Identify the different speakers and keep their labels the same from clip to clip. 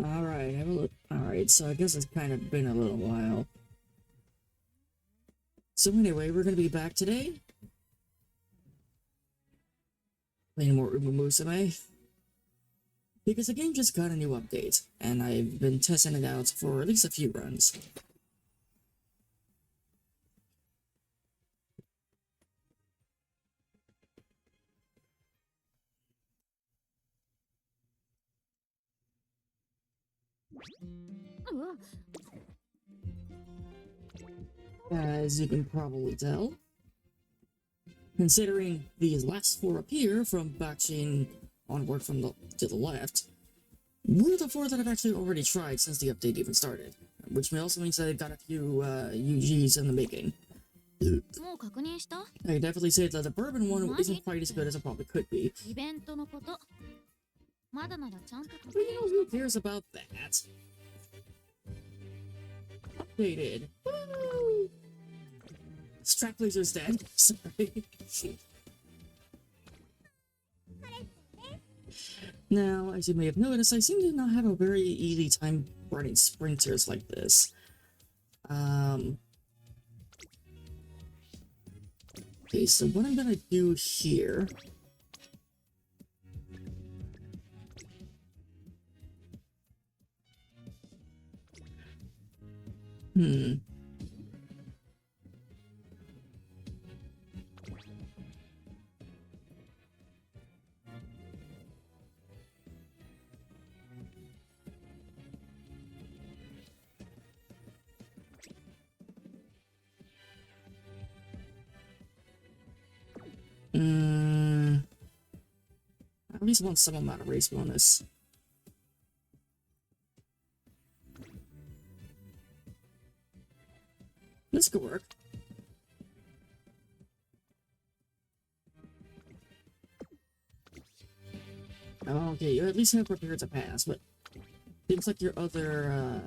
Speaker 1: Alright, have a look. Alright, so I guess it's kind of been a little while. So anyway, we're gonna be back today. Playing more Musume. Because the game just got a new update, and I've been testing it out for at least a few runs. As you can probably tell, considering these last four appear from batching onward from to the left, we're the four that I've actually already tried since the update even started, which may also means that I've got a few UGs in the making. I can definitely say that the bourbon one isn't quite as good as it probably could be. But who cares about that? Updated. Woo! Strap laser's dead. Sorry. Now, as you may have noticed, I seem to not have a very easy time running sprinters like this. Okay, so what I'm gonna do here... At least want some amount of race bonus. This could work. Okay, you at least have prepared to pass, but seems like your other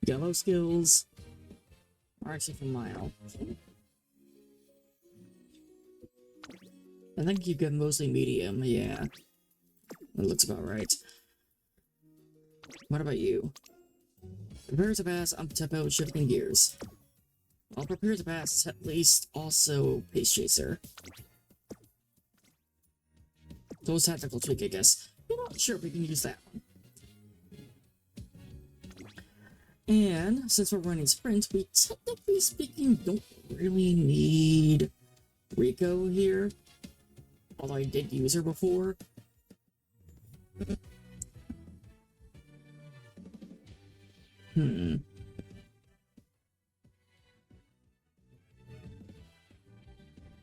Speaker 1: yellow skills are actually from Mile. I think you get mostly medium, yeah. That looks about right. What about you? Prepare to pass, I'm tempo shifting gears. I'll prepare to pass at least also Pace Chaser. So tactical tweak, I guess. I'm not sure if we can use that one. And since we're running sprint, we technically speaking don't really need Rico here. Although I did use her before.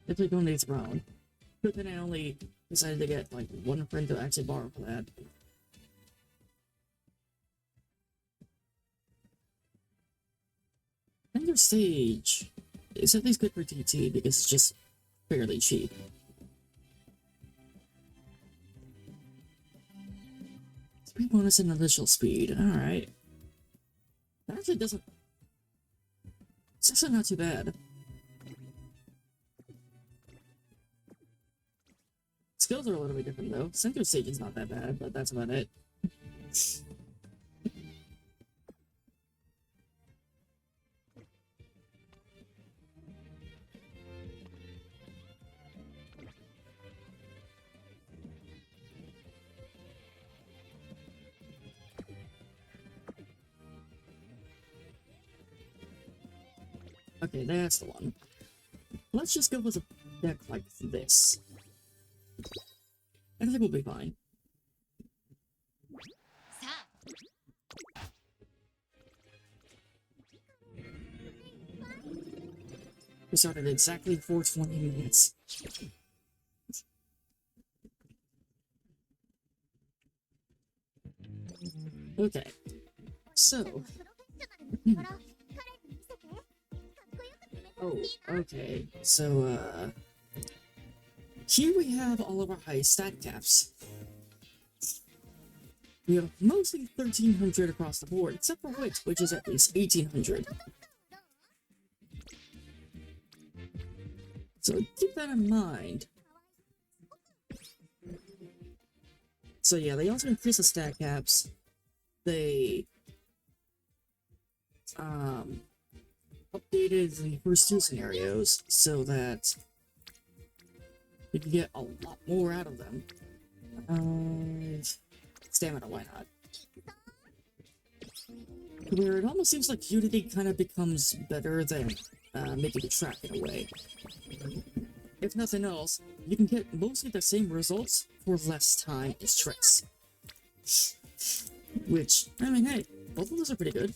Speaker 1: If we go on the throne. But then I only decided to get like one friend to actually borrow for that. Ender Stage is at least good for TT because it's just fairly cheap. Speed bonus and initial speed. Alright. That actually doesn't... It's actually not too bad. Skills are a little bit different though. Center Stage is not that bad, but that's about it. Okay, that's the one. Let's just go with a deck like this. I think we'll be fine. We started exactly 4:20 minutes. Okay, so... Oh, okay. So, here we have all of our high stat caps. We have mostly 1300 across the board, except for Wit, which is at least 1800. So keep that in mind. So yeah, they also increase the stat caps. they updated the first two scenarios so that we can get a lot more out of them. Stamina, why not? Where it almost seems like Unity kind of becomes better than making a track in a way. If nothing else, you can get mostly the same results for less time and stress. Which, I mean, hey, both of those are pretty good.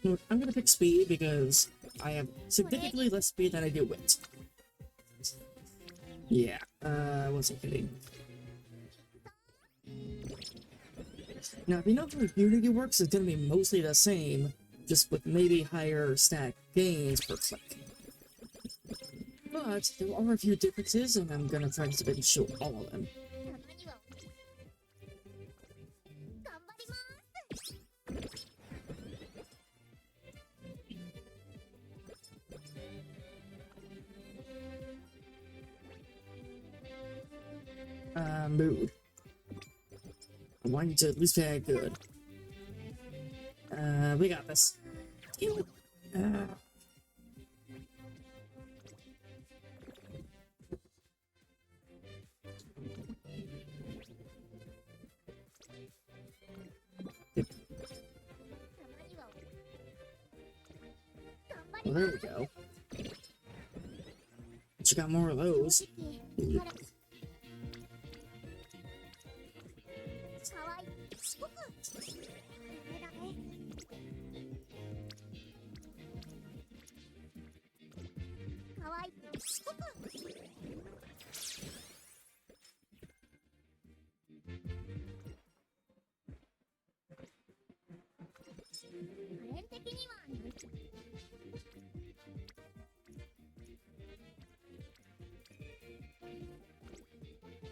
Speaker 1: Look, I'm gonna pick speed because I have significantly less speed than I do wit. Yeah, I wasn't kidding. Now, if you know how Unity works, it's gonna be mostly the same, just with maybe higher stack gains per click. But there are a few differences, and I'm gonna try to show all of them. Mood. I want you to at least be good. We got this. Well, there we go. But you got more of those.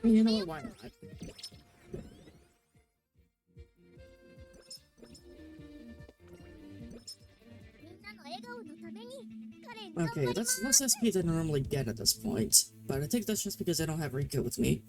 Speaker 1: You know what, why not? Okay, that's less SP than I normally get at this point, but I think that's just because I don't have Rika with me.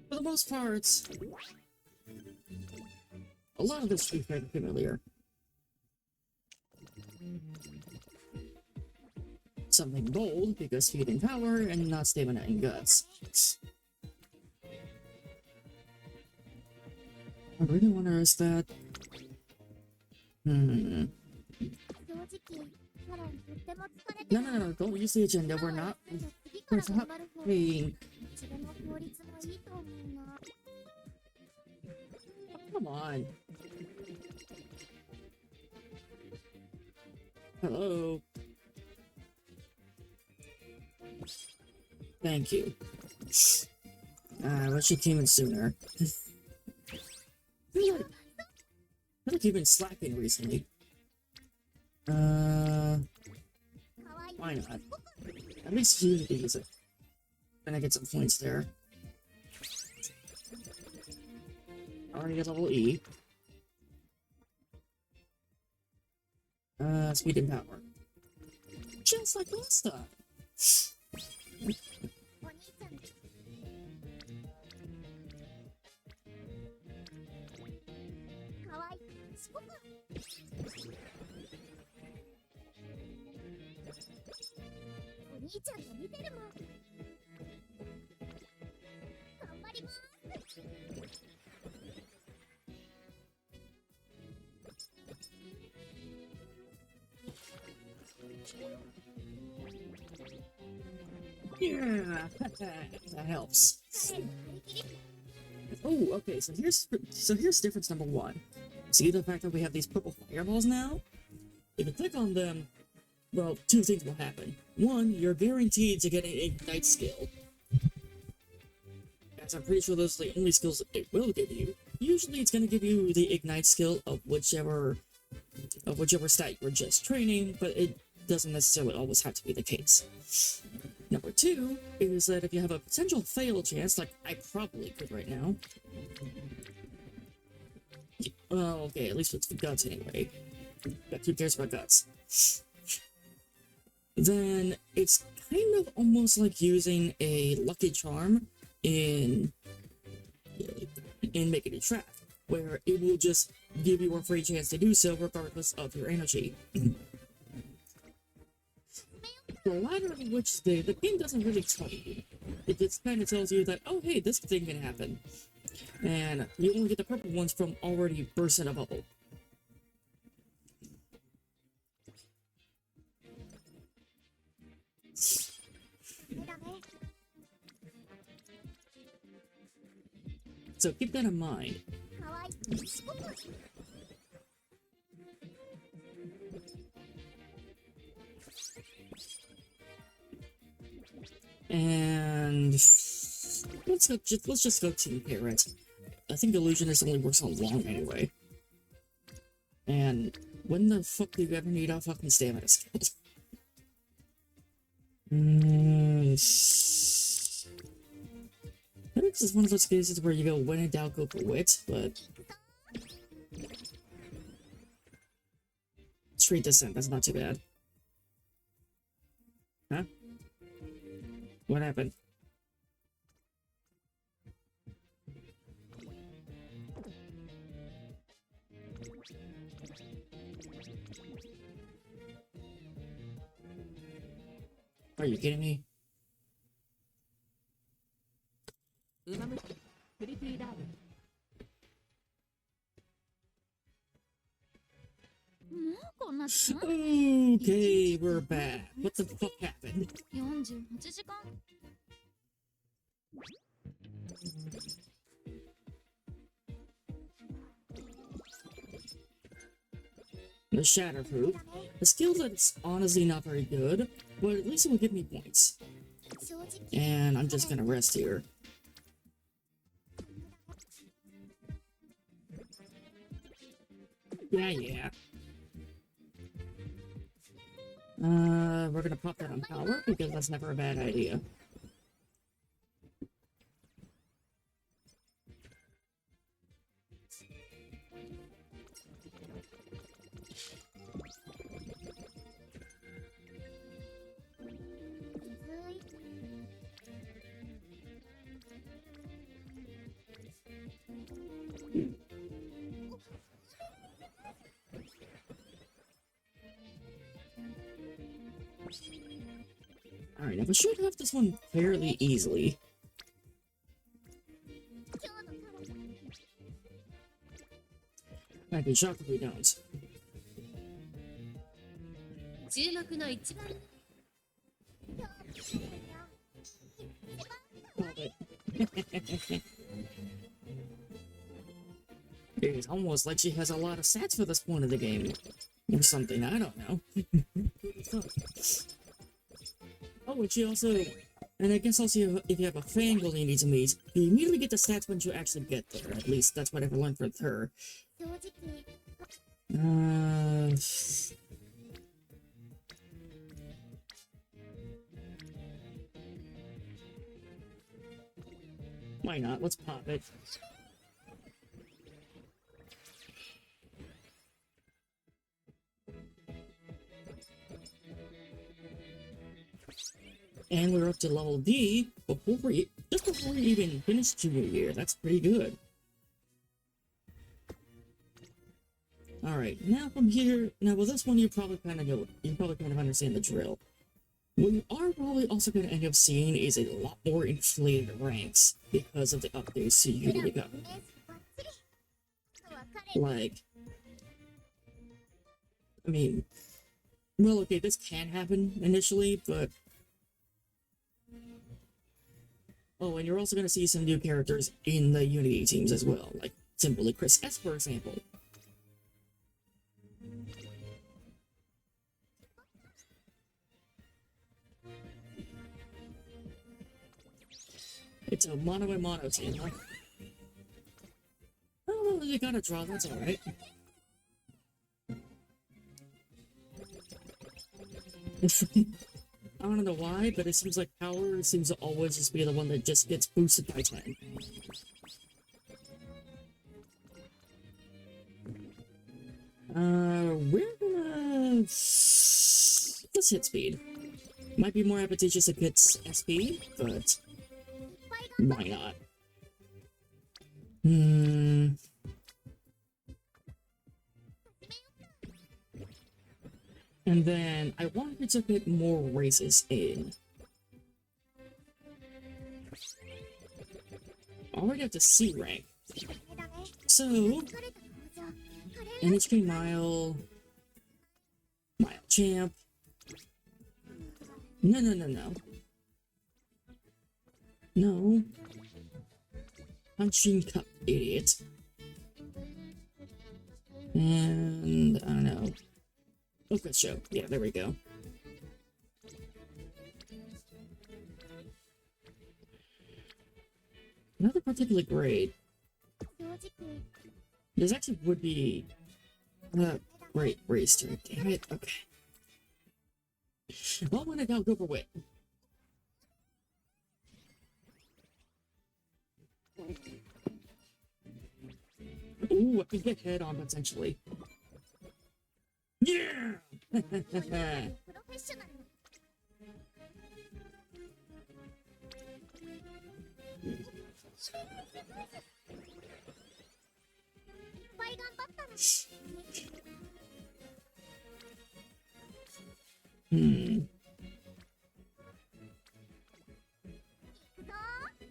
Speaker 1: For the most part, a lot of this should be fairly familiar. Something bold, because speed and power, and not stamina and guts. I really want to risk that. No, don't use the agenda, we're not paying. Come on. Hello. Thank you. I wish you came in sooner. I feel like you've been slacking recently. Why not? At least you use it. Gonna get some points there. Already got level E. Speed and power. Just like last time. Yeah, that helps. Oh, okay, so here's difference number one. See the fact that we have these purple fireballs now? If you click on them, well, two things will happen. One, you're guaranteed to get an Ignite skill. As I'm pretty sure those are the only skills it will give you. Usually it's gonna give you the Ignite skill of whichever stat you were just training, but it doesn't necessarily always have to be the case. Number two is that if you have a potential fail chance, like I probably could right now. Well, okay, at least with guts anyway. But who cares about guts? Then it's kind of almost like using a lucky charm in making a trap, where it will just give you a free chance to do so regardless of your energy. The latter of which the game doesn't really tell you. It just kind of tells you that, oh hey, this thing can happen. And you only get the purple ones from already bursting a bubble. So keep that in mind. And let's just go Team Parrot. I think Illusionist only works on long anyway. And when the fuck do you ever need a fucking stamina skill? I think this is one of those cases where you go when in doubt, go for wit, but straight descent, that's not too bad. Huh? What happened? Are you kidding me? Okay, we're back. What the fuck happened? The Shatterproof. A skill that's honestly not very good, but at least it will give me points. And I'm just gonna rest here. Yeah. We're gonna pop that on power, because that's never a bad idea. Alright, now we should have this one fairly easily. I'd be shocked if we don't. It's almost like she has a lot of stats for this point of the game. Or something, I don't know. Oh, and she also... And I guess also if you have a Fangle you need to meet, you immediately get the stats once you actually get there. At least that's what I've learned with her. Why not? Let's pop it. And we're up to level D just before we even finish junior year. That's pretty good. Alright, now from here, with this one you probably kind of understand the drill. What you are probably also going to end up seeing is a lot more inflated ranks because of the updates to UG5. Like, I mean, well, okay, this can happen initially, but Oh, and you're also gonna see some new characters in the Unity teams as well, like simply Chris S, for example. It's a mono and mono team, right? Oh, you got a draw, that's alright. I don't know why, but it seems like power seems to always just be the one that just gets boosted by 10. We're gonna... Let's hit speed. Might be more advantageous if it's SP, but... why not? And then I wanted to put more races in. Already up to C rank. So, NHK Mile Champ. No. No. Punching Cup, idiot. And, I don't know. Okay, show. Yeah, there we go. Another particularly great. This actually would be a great race to it. Damn it. Okay. Well, when I doubt, go for wit. Ooh, I could get head on potentially. Yeah!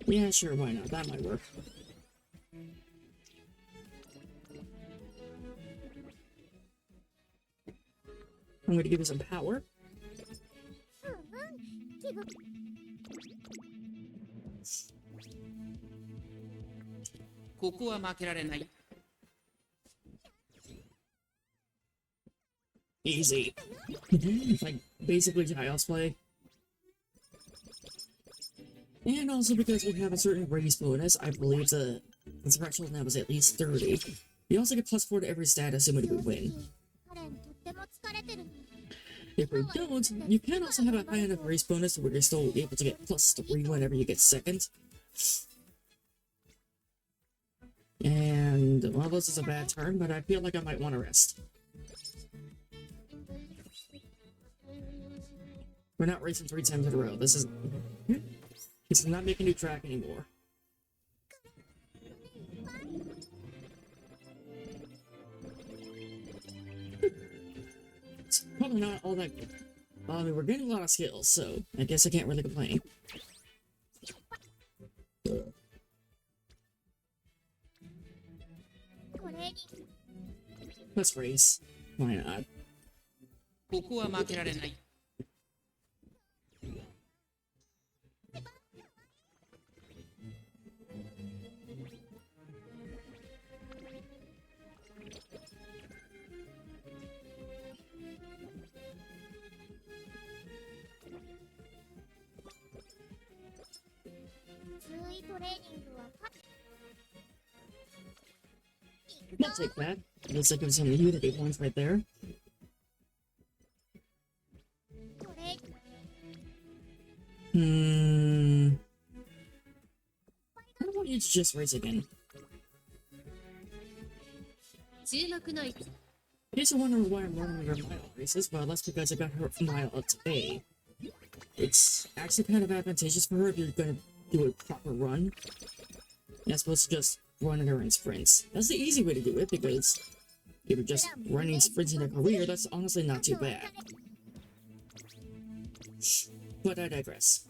Speaker 1: Yeah, sure, why not? That might work. I'm going to give you some power. Easy. Like, basically child's play. And also because we have a certain race bonus, I believe the threshold now is at least 30. You also get +4 to every stat assuming we win. If we don't, you can also have a high enough race bonus where you're still able to get +3 whenever you get second. And, well, this is a bad turn, but I feel like I might want to rest. We're not racing 3 times in a row. This is not making new track anymore. It's probably not all that good. I mean, we're getting a lot of skills, so I guess I can't really complain. Let's race. Why not? I'll take that. Looks like there's some Unity points right there. I don't want you to just race again. In case you wonder why I'm running your mile races, well, that's because I got her mile up to A. It's actually kind of advantageous for her if you're gonna do a proper run. You're supposed to just run her in sprints. That's the easy way to do it, because if you're just running sprints in a career, that's honestly not too bad. But I digress.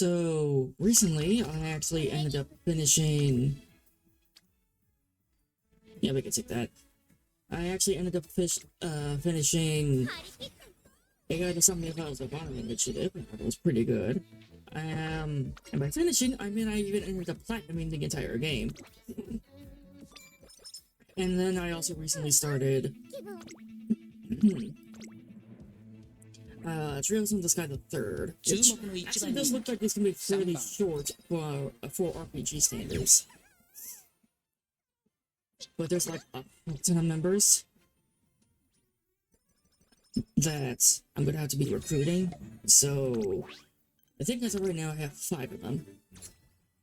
Speaker 1: So, recently, I actually ended up finishing... Yeah, we can take that. I actually ended up finishing... A Guide to Some Files of Bottom Initiative, and that was pretty good. And by finishing, I mean I even ended up platinuming the entire game. And then I also recently started... Trails in the Sky the Third, which actually does look like it's gonna be fairly short for RPG standards. But there's like a ton of members that I'm gonna have to be recruiting, so I think as of right now I have 5 of them.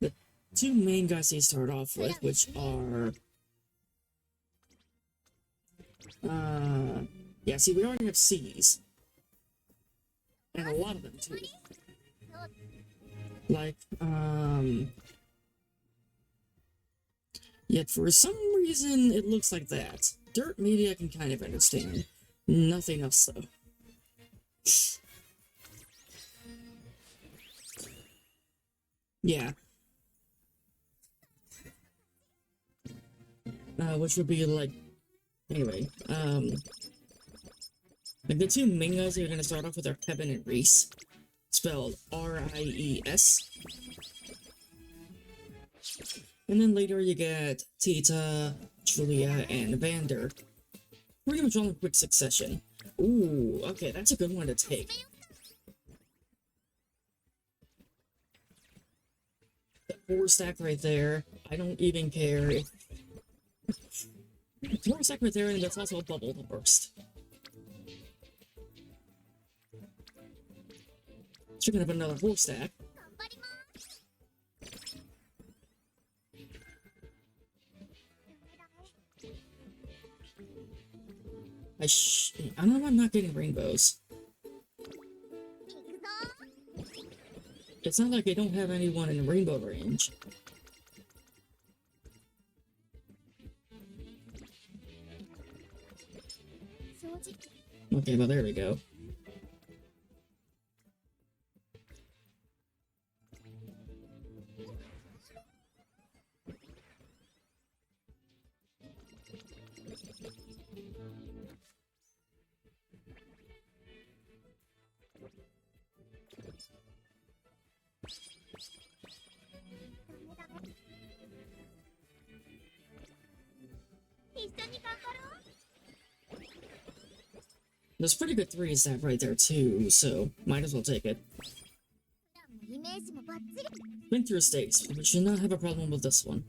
Speaker 1: The 2 main guys they start off with, which are... yeah, see, we already have C's. And a lot of them, too. Like, yet for some reason, it looks like that. Dirt, maybe I can kind of understand. Nothing else, though. Yeah. Which would be, like... Anyway, like the 2 main guys you're gonna start off with are Kevin and Reese, spelled R-I-E-S. And then later you get Tita, Julia, and Vander. Pretty much all in quick succession. Ooh, okay, that's a good one to take. The 4 stack right there, I don't even care if... 4 stack right there, and that's also a bubble to burst. So you're gonna have another 4 stack. I don't know why I'm not getting rainbows. It's not like I don't have anyone in rainbow range. Okay, well there we go. There's pretty good 3 stack right there too, so might as well take it. Been through states, we should not have a problem with this one.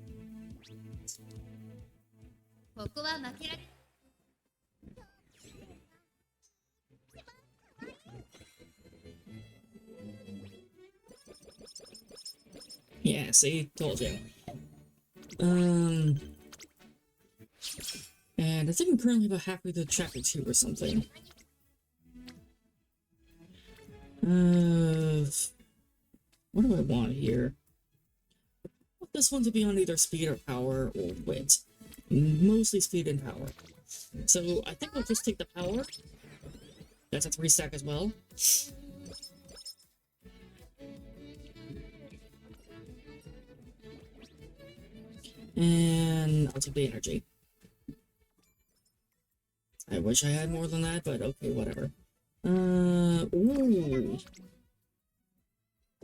Speaker 1: Yeah, see? Told you. And I think I'm currently about halfway through chapter 2 or something. What do I want here? I want this one to be on either speed or power or wit. Mostly speed and power. So I think I'll just take the power. That's a 3 stack as well. And I'll take the energy. I wish I had more than that, but okay, whatever. Ooh.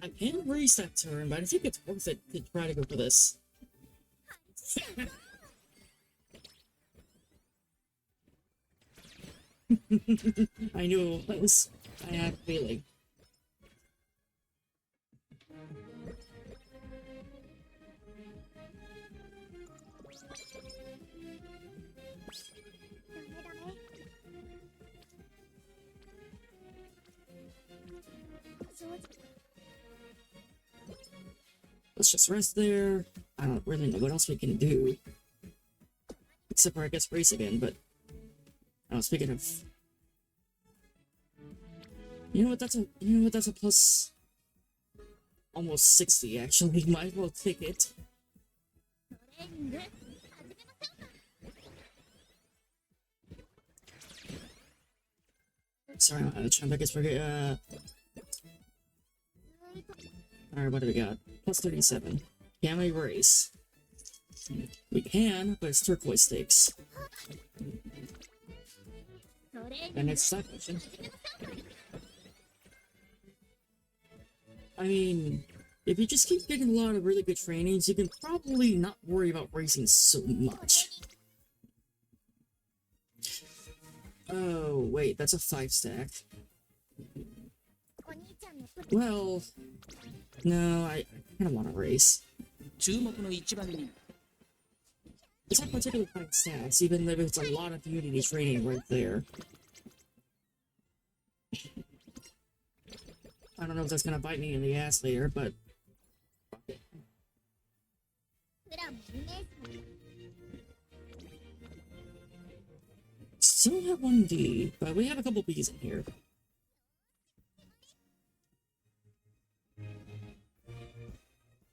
Speaker 1: I can raise that turn, but I think it's worth it to try to go for this. I knew it was. I had a feeling. Let's just rest there. I don't really know what else we can do. Except for, I guess, race again, but... Oh, speaking of... You know what, that's a plus... Almost 60, actually. Might as well take it. Sorry, I'm trying to forget, Alright, what do we got? Plus 37. Can we race? We can, but it's turquoise stakes. And it's side mission. I mean, if you just keep getting a lot of really good trainings, you can probably not worry about racing so much. Oh, wait, that's a 5-stack. Well, no, I kind of want to race. It's not particularly high stats, even though it's a lot of Unity training right there. I don't know if that's gonna bite me in the ass later, but... fuck it. Still have one D, but we have a couple Bs in here.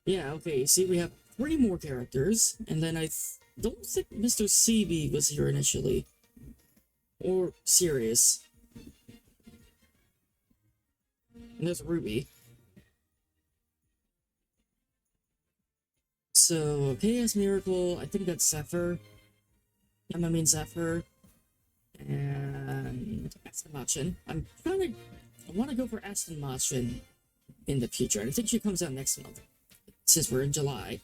Speaker 1: Yeah, okay, see, we have 3 more characters, and then I don't think Mr. CB was here initially. Or Sirius. And there's Ruby. So, Chaos Miracle, I think that's Zephyr. I mean Zephyr. And Aston Martin. I want to go for Aston Martin in the future, and I think she comes out next month, since we're in July.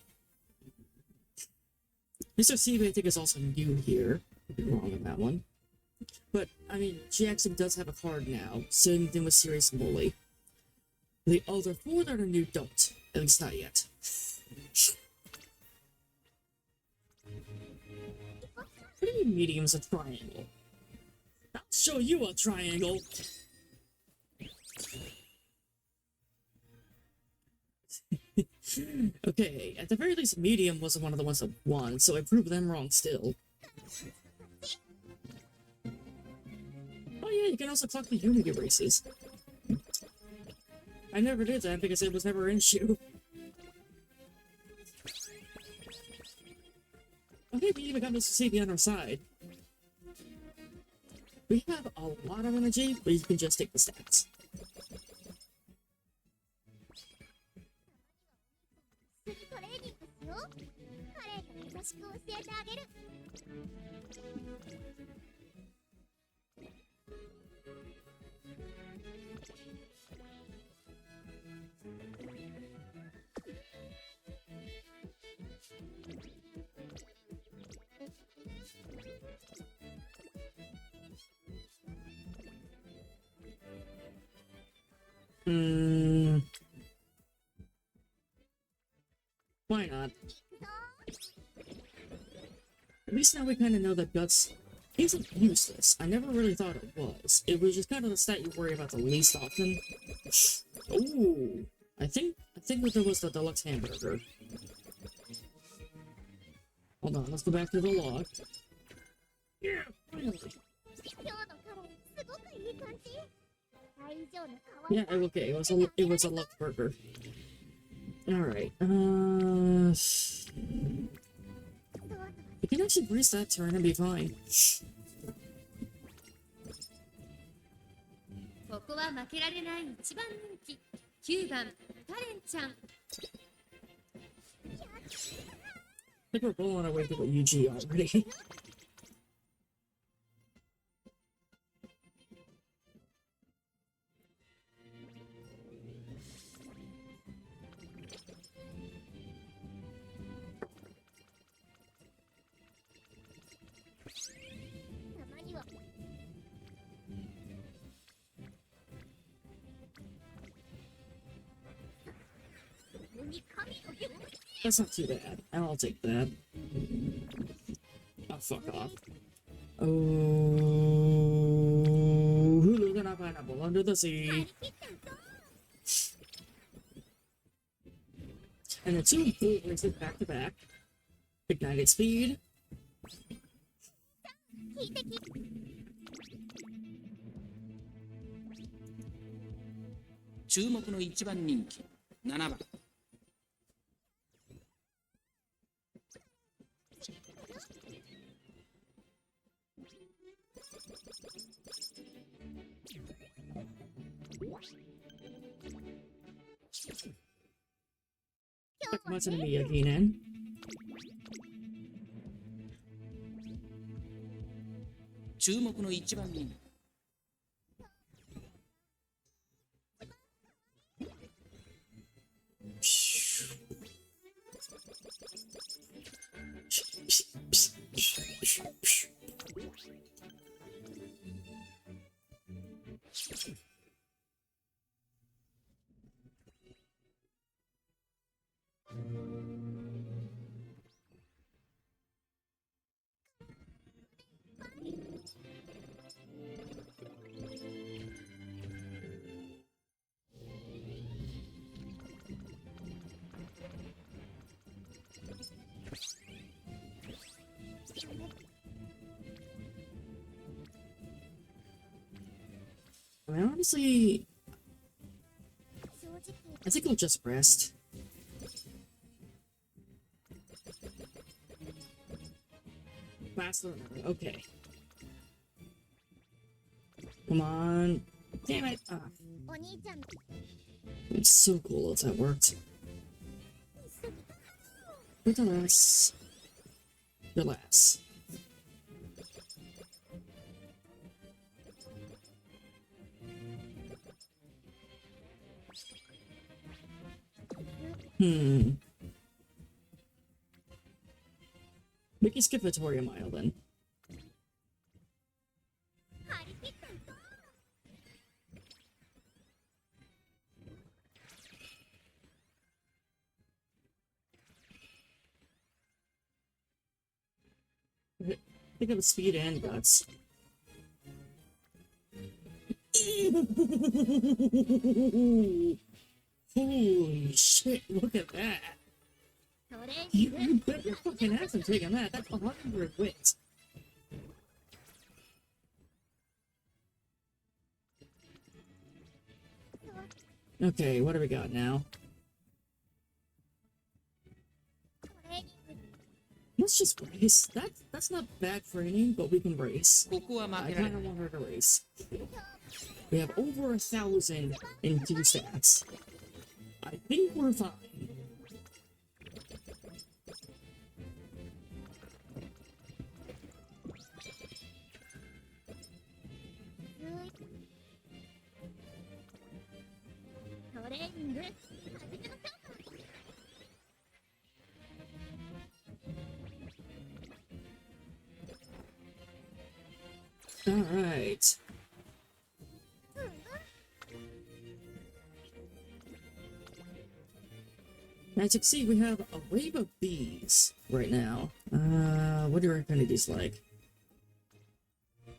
Speaker 1: Mr. CB, I think, is also new here. I'd be wrong on that one. But, I mean, she actually does have a card now. Same thing with Sirius and Molly. The other 4 that are new don't. At least not yet. 3 mediums a triangle. I'll show you a triangle! Okay, at the very least, medium wasn't one of the ones that won, so I proved them wrong still. Oh yeah, you can also clock the Unity races. I never did that because it was never an issue. Okay, we even got Mr. CB on our side. We have a lot of energy, but you can just take the stats. Why not? At least now we kind of know that Guts isn't useless. I never really thought it was. It was just kind of the stat you worry about the least often. Ooh, I think that there was the deluxe hamburger. Hold on, let's go back to the log. Yeah, finally. Yeah, okay, it was a luck burger. Alright, we can actually breeze that turn and be fine.
Speaker 2: ここは負けられない一番人気9番カレンちゃん
Speaker 1: I think we're going our way to the UG already. That's not too bad. I'll take that. Oh, fuck off. Oh, Hulu gonna pineapple under the sea. And the 2 full races back to back. Ignited speed.
Speaker 3: 注目の一番人気7番
Speaker 2: What? もね
Speaker 1: What's in me again?
Speaker 3: 注目の一番人気
Speaker 1: I mean, honestly,
Speaker 2: 正直
Speaker 1: I think I'll just rest. Faster. Okay. Come on. Damn it. Ah,
Speaker 2: お兄ちゃん
Speaker 1: it's so cool if that worked. Relax. Relax. Hmm. We can skip Victoria Mile then.
Speaker 2: 張り切っていこ
Speaker 1: Think of the speed and guts. Holy shit, look at that.
Speaker 2: うトレーニング
Speaker 1: You bet your fucking ass I'm taking that. That's 100 wits. Okay, what do we got now?
Speaker 2: トレーニング
Speaker 1: Let's just race. That's not bad training, but we can race.
Speaker 3: ここは負
Speaker 1: I
Speaker 3: けられ
Speaker 1: kind
Speaker 3: ない
Speaker 1: of want her to race. We have over 1,000 in two stats. I think we're fine.
Speaker 2: Alright. トレーニング始めましょう
Speaker 1: All right. As you can see, we have a wave of bees right now. What are our affinities like? I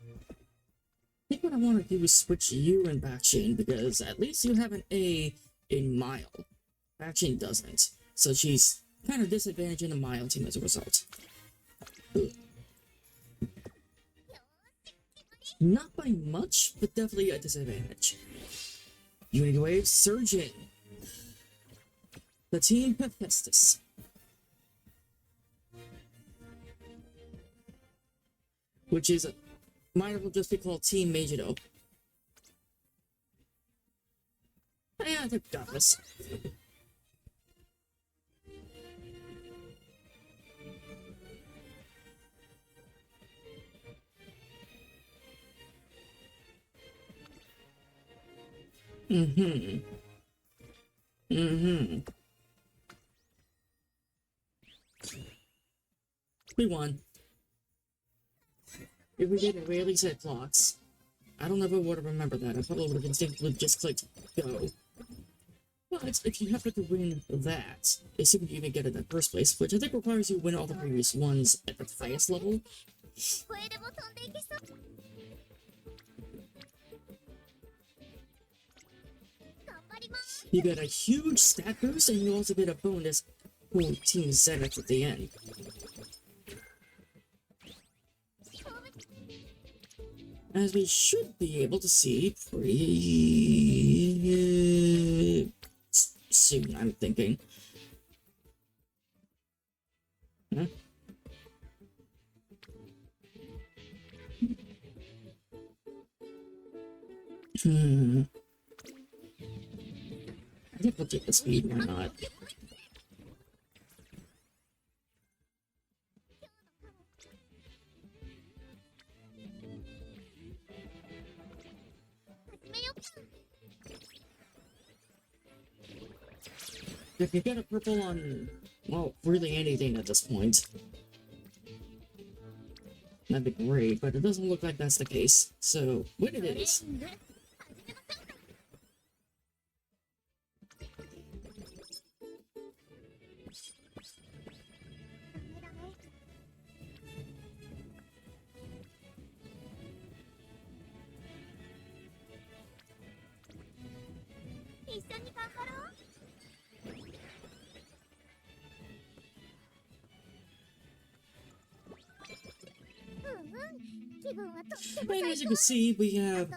Speaker 1: think what I want to do is switch you and Backchain because at least you have an A in Mile. Backchain doesn't. So she's kind of disadvantaged in the Mile team as a result. Ugh. Not by much, but definitely a disadvantage. Unity Wave, Surgeon. The Team Hephaestus. Which is, might as well just be called Team Magido. Yeah, I think we got this. Mm-hmm. Mm-hmm. We won. If we did it, we at least had clocks. I don't know if I would have remembered that. I probably would have instinctively just clicked go. But if you happen to win that, assuming you even get it in the first place, which I think requires you to win all the previous ones at the highest level,
Speaker 2: これでも飛んでいけそう頑張ります
Speaker 1: you get a huge stat boost and you also get a bonus for Team Zenith at the end. As we should be able to see pretty soon, I'm thinking. Huh? Hmm. I think we'll take the speed, why not? If you get a purple on, well, really anything at this point, that'd be great, but it doesn't look like that's the case. So, what it is. And as you can see, we have,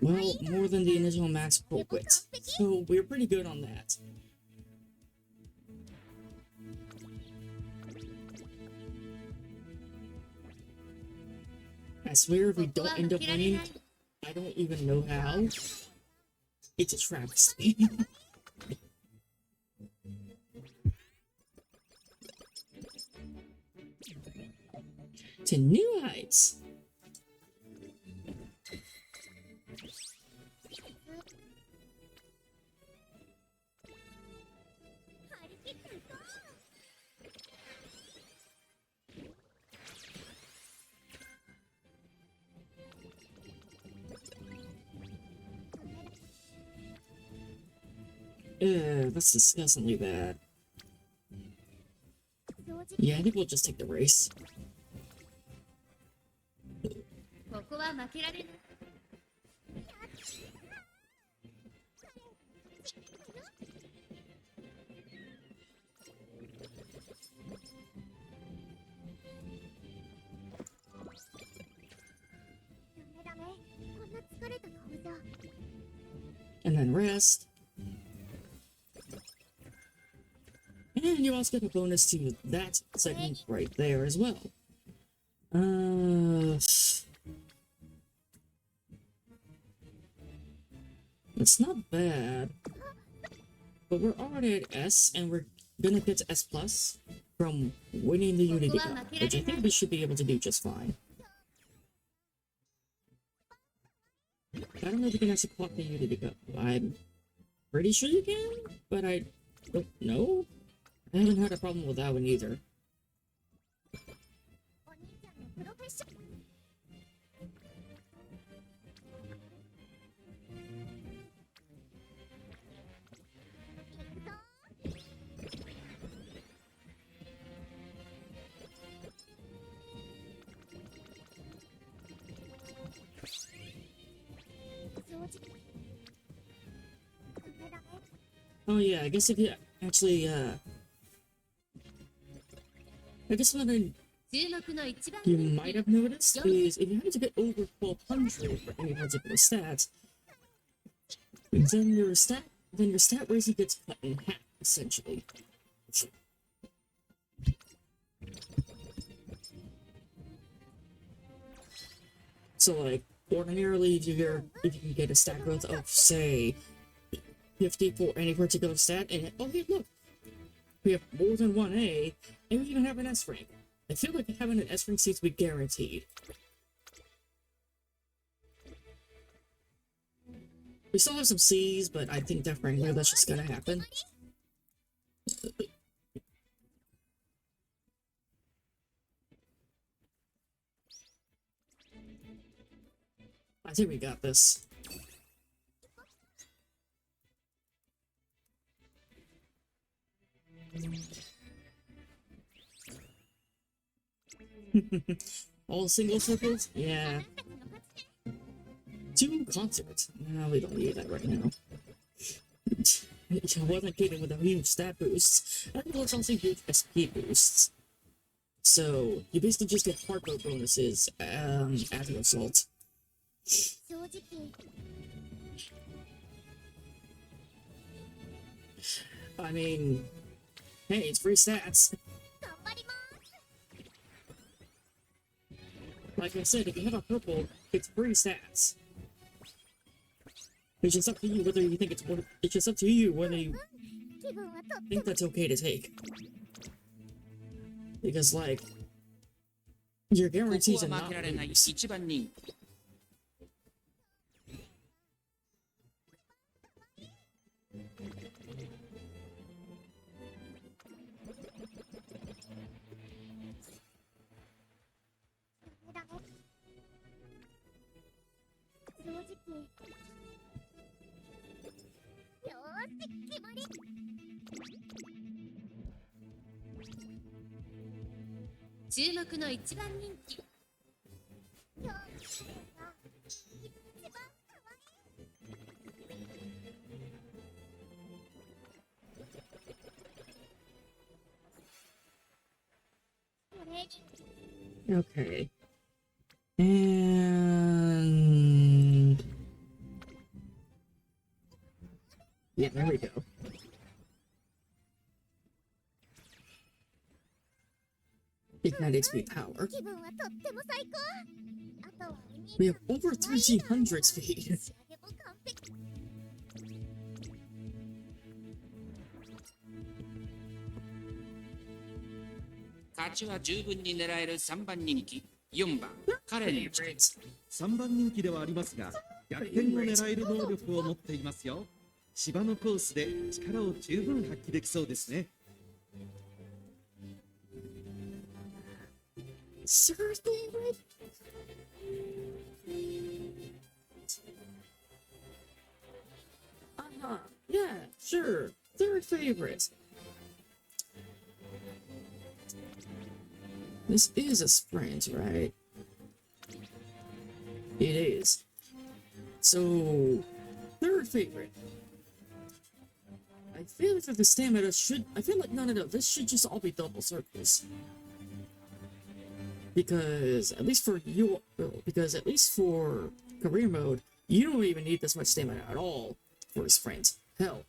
Speaker 1: well, more than the initial max pull quit. So we're pretty good on that. I swear if we don't end up winning, I don't even know how. It's a travesty. To new heights. That's disgustingly bad. Yeah, I think we'll just take the race.
Speaker 2: ここは負けられない
Speaker 1: And then rest. And you also get a bonus to that segment right there as well. It's not bad. But we're already at S, and we're gonna get to S plus from winning the Unity Cup, which I think we should be able to do just fine. I don't know if we can actually clock the Unity Cup. I'm pretty sure you can, but I don't know. I haven't had a problem with that one either. Oh yeah, I guess if you actually, I guess what you might have noticed is if you happen to get over 1200 for any particular stats, then your stat rating gets cut in half, essentially. So like, ordinarily if you can get a stat growth of, say, 50 for any particular stat, and oh hey look, we have more than one A, and we even have an S rank. I feel like having an S rank seems to be guaranteed. We still have some C's, but I think that frankly that's just gonna happen. I think we got this. All single circles? Yeah. 2 concerts? No, we don't need that right now. I wasn't kidding with the huge stat boosts. I think it's also huge SP boosts. So, you basically just get heart rate bonuses as a result. I mean, hey, it's free stats. Like I said, if you have a purple, it's free stats. It's just up to you whether you think it's just up to you whether you think that's okay to take. Because like, your
Speaker 3: ここ
Speaker 1: guarantees
Speaker 3: は
Speaker 1: are
Speaker 3: 負け
Speaker 1: not
Speaker 3: られない
Speaker 1: lose.
Speaker 3: 一番人気
Speaker 2: 「注目の一番人気
Speaker 1: Okay. And yeah, there we go. Ignite speed power.
Speaker 4: 気分はとっても最高。あとは
Speaker 1: We have over 1300 speed.
Speaker 4: 仕上げも完璧。
Speaker 3: 勝ちは十分に狙える3番人気4番カレンちゃん。
Speaker 5: 3番人気ではありますが逆転を狙える能力を持っていますよ。芝のコースで力を十分発揮できそうですね。
Speaker 1: Sir favorite? Uh-huh. Yeah, sure. Third favorite. This is a sprint, right? It is. So, third favorite. I feel like the stamina should... I feel like none of this should just all be double circles. Because at least for career mode, you don't even need this much stamina at all for a sprint. Hell,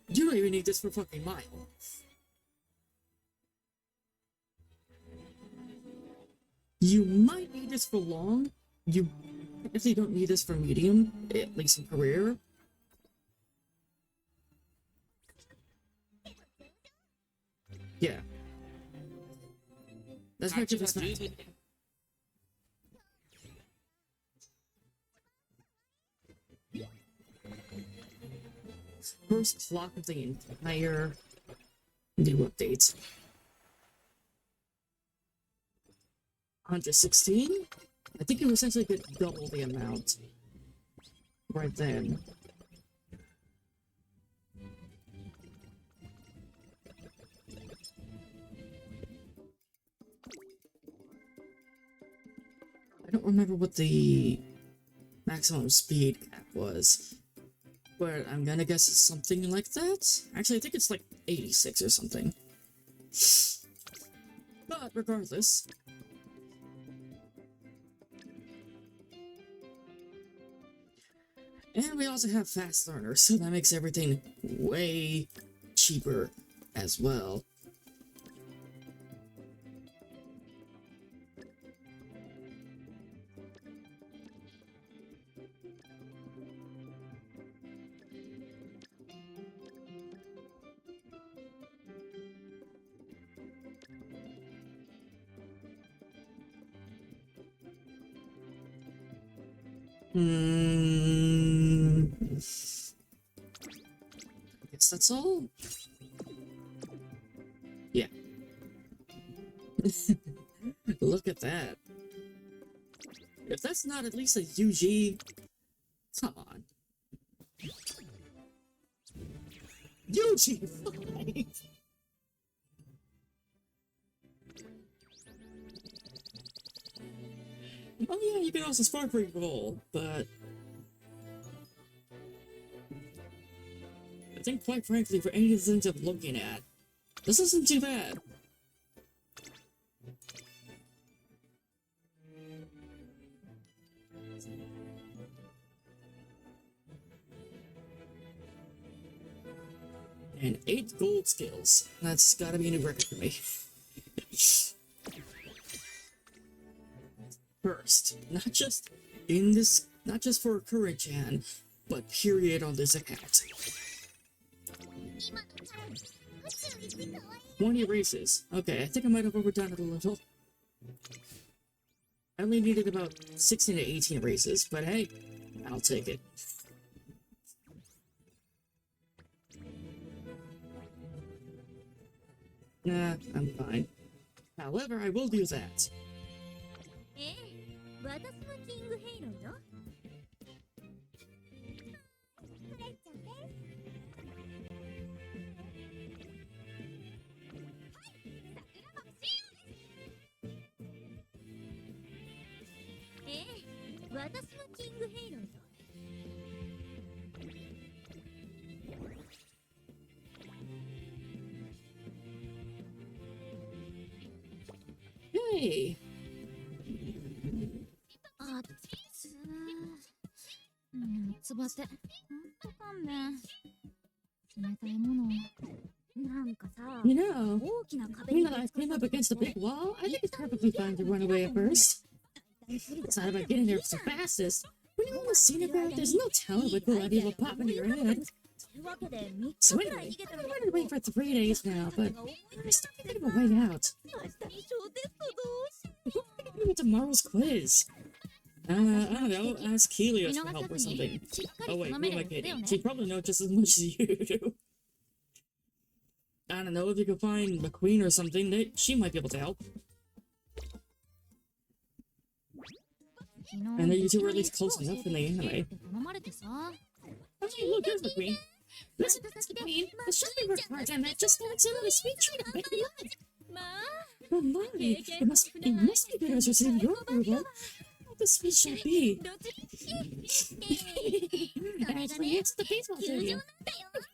Speaker 1: you don't even need this for fucking mile. You might need this for long. You definitely don't need this for medium, at least in career. Yeah. That's
Speaker 3: 勝
Speaker 1: much
Speaker 3: ち
Speaker 1: of
Speaker 3: は
Speaker 1: this
Speaker 3: 十
Speaker 1: match.
Speaker 3: 分
Speaker 1: First clock of the entire new update. 116? I think you essentially get double the amount right then. I don't remember what the maximum speed cap was, but I'm gonna guess it's something like that. Actually, I think it's like 86 or something. But regardless. And we also have fast learners, so that makes everything way cheaper as well. I guess that's all. Yeah. Look at that. If that's not at least a UG, come on. UG5! Oh yeah, you can also spark roll, but I think quite frankly for any of the things I'm looking at, this isn't too bad. And 8 gold skills. That's gotta be a new record for me. First, not just for Curren Chan, but period on this account.
Speaker 4: 今のチャンス宇宙一可愛い
Speaker 1: 20 races. Okay, I think I might have overdone it a little. I only needed about 16 to 18 races, but hey, I'll take it. Nah, I'm fine. However, I will do that.
Speaker 4: ええ私もキングヘイローよクレイちゃんです桜爆心
Speaker 2: ングヘイローよ。
Speaker 1: Hey.
Speaker 2: あっつつばてほんと勘弁。冷たいものなんかさ、
Speaker 1: You know,
Speaker 2: 大きな壁
Speaker 1: now
Speaker 2: に
Speaker 1: that I came up against a big wall, I think it's perfectly fine to run away at first. It's not about getting there so fastest. When you're on the scenic route, there's no telling what cool idea will pop into your head.
Speaker 2: というわけで3
Speaker 1: So
Speaker 2: 日くらい
Speaker 1: anyway,
Speaker 2: 逃げて
Speaker 1: I've
Speaker 2: る
Speaker 1: been running away for 3 days now, but I still can't think of a way out.
Speaker 2: 明日に小テストどうし
Speaker 1: What do we do with tomorrow's quiz? I don't know. Ask Helios for help or something.
Speaker 2: しっか
Speaker 1: Oh
Speaker 2: り
Speaker 1: wait,
Speaker 2: 頼
Speaker 1: who
Speaker 2: め
Speaker 1: am
Speaker 2: る
Speaker 1: I
Speaker 2: んだよ
Speaker 1: kidding?
Speaker 2: ね。
Speaker 1: She probably knows just as much as you do. I don't know, if you could find McQueen or something, she might be able to help. I know you two were at least close enough in the anime.
Speaker 2: 頼まれてさ。
Speaker 1: Hey, look, here's McQueen. Listen, McQueen, the shopping work program that just launched out of a sweet treat of baby life.
Speaker 2: まあ
Speaker 1: Oh my, it must be good as receiving your approval. What the sweet shall be?
Speaker 2: どっち
Speaker 1: Actually, it's the baseball
Speaker 2: 球場なん
Speaker 1: stadium.
Speaker 2: だよ。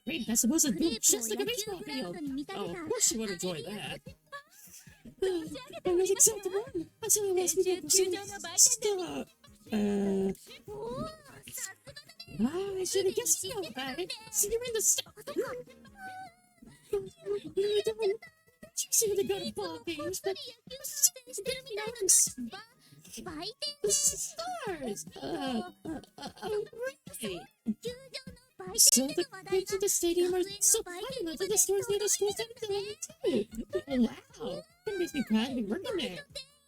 Speaker 1: Great, that's supposed to
Speaker 2: クレ
Speaker 1: be
Speaker 2: ープを
Speaker 1: just like a
Speaker 2: 野球
Speaker 1: baseball
Speaker 2: グラウン
Speaker 1: field.
Speaker 2: ドに見立て
Speaker 1: Oh,
Speaker 2: た
Speaker 1: of course you would enjoy that.
Speaker 2: 存じ上げて
Speaker 1: It
Speaker 2: おり
Speaker 1: was
Speaker 2: ますよ。
Speaker 1: acceptable. I saw the last video of Stop.
Speaker 2: おお、さすがだね。
Speaker 1: I should have guessed you. See you in the stop. You see the good ball games, but
Speaker 2: してるみたいなんだ。売店
Speaker 1: the stars. Really?
Speaker 2: 球場の売
Speaker 1: So
Speaker 2: 店
Speaker 1: the
Speaker 2: での話題
Speaker 1: kids
Speaker 2: が
Speaker 1: at the stadium are
Speaker 2: 学園
Speaker 1: so
Speaker 2: の売店
Speaker 1: popular
Speaker 2: に
Speaker 1: that the stores near the schools have them too. Wow, that makes me proud to be working there.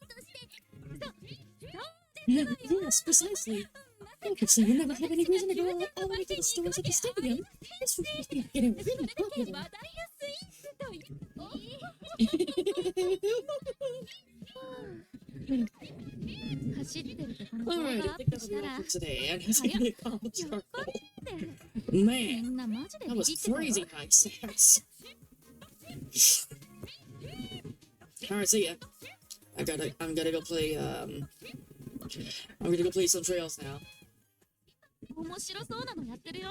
Speaker 2: としてそう
Speaker 1: Yes, precisely. Okay, so you never have any reason to go all the way to the stores at the stadium. This would be getting really
Speaker 2: 話
Speaker 1: popular.
Speaker 2: 題のスイーツという走ってるとこの動画
Speaker 1: Alright,
Speaker 2: ア
Speaker 1: I
Speaker 2: ッ
Speaker 1: think
Speaker 2: プ
Speaker 1: that'll
Speaker 2: し
Speaker 1: be
Speaker 2: た
Speaker 1: all
Speaker 2: ら
Speaker 1: for today. I'm just gonna accomplish our goal.
Speaker 2: み
Speaker 1: Man,
Speaker 2: んなマジで
Speaker 1: that
Speaker 2: ビ
Speaker 1: was
Speaker 2: ビってたよ
Speaker 1: crazy high stats. Alright, see ya. I'm gonna go play, I'm gonna go play some trails now.
Speaker 2: 面白そうなのやってるよ